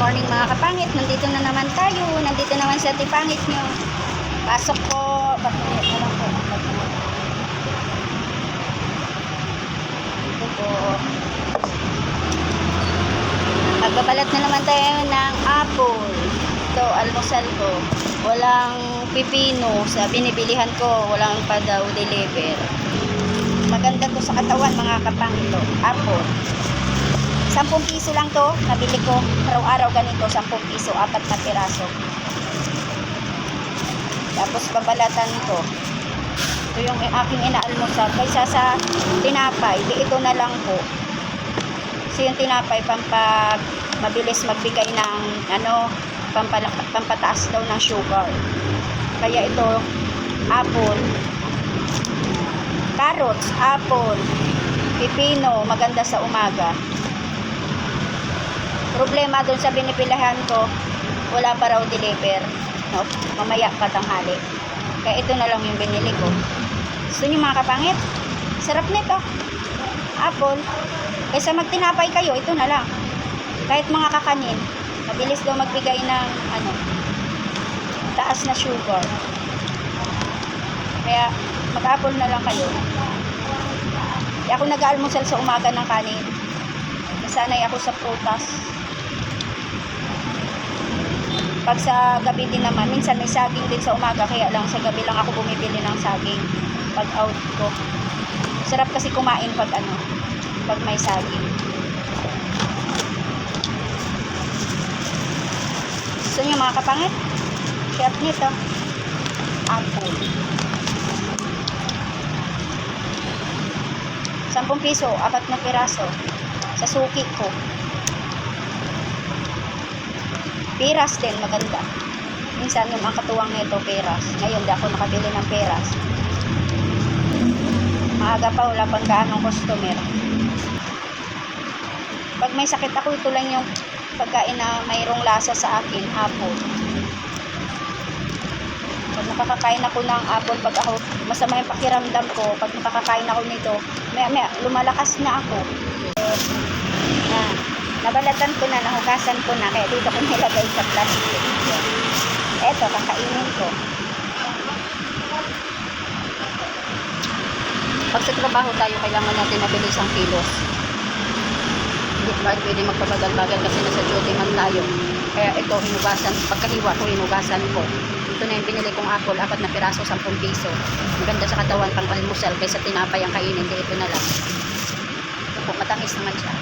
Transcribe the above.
morning mga kapangit. Nandito na naman tayo. Nandito naman sa tipangit nyo. Pasok po. Bakit na lang po. Dito po. Magbabalat na naman tayo ng apple. Ito, almusal ko. Walang pipino sa binibilihan ko. Walang pa daw deliver. Maganda to sa katawan mga kapangit. Apple. 10 piso lang to, nabili ko araw-araw ganito, 10 piso, 4 na piraso. Tapos babalatan ko. Ito yung aking inaalmusal. Kaysa sa tinapay, ito na lang po. Kasi yung tinapay, mabilis magbigay ng pampataas daw ng sugar. Kaya ito, apple, carrots, apple, pipino, maganda sa umaga. Problema doon sa binipilahan ko, wala pa raw deliver. No? Mamaya pa tanghali. Kaya ito na lang yung binili ko. Gusto nyo mga kapangit? Sarap nito. Apple. Kaysa magtinapay kayo, ito na lang. Kahit mga kakanin, mabilis daw magbigay ng taas na sugar. Kaya mag-apple na lang kayo. Kaya ako nag-almusal sa umaga ng kanin. Nasanay ako sa prutas. Pag sa gabi din naman, minsan may saging din sa umaga, kaya lang sa gabi lang ako bumibili ng saging pag out ko. Sarap kasi kumain pag pag may saging. Gusto nyo mga kapangit? Sarap nito. Apple. 10 piso, 4 na piraso. Sa suki ko. Peras din, maganda. Minsan yung ang katuwang nito, peras. Ngayon, di ako nakabili ng peras. Maaga pa, wala pang gaanong customer. Pag may sakit ako, ito lang yung pagkain na mayroong lasa sa akin, apple. Pag nakakakain ako ng apple, pag ako, masama yung pakiramdam ko, pag nakakakain ako nito, may lumalakas na ako. Nabalatan ko na, nahugasan ko na, kaya dito ko nilagay sa plastic. Eto, kakainin ko. Pag sa trabaho tayo, kailangan natin mabilis ang kilos. Hindi ba pwede magpabagal-bagal kasi nasa duty man tayo. Kaya ito, hinugasan, pagkahiwa ko, hinugasan ko. Ito na yung binili kong apple, 4 na piraso, 10 piso. Maganda sa katawan, pang almusal, kaysa tinapay ang kainin, hindi ito na lang. Ito po, matamis naman siya.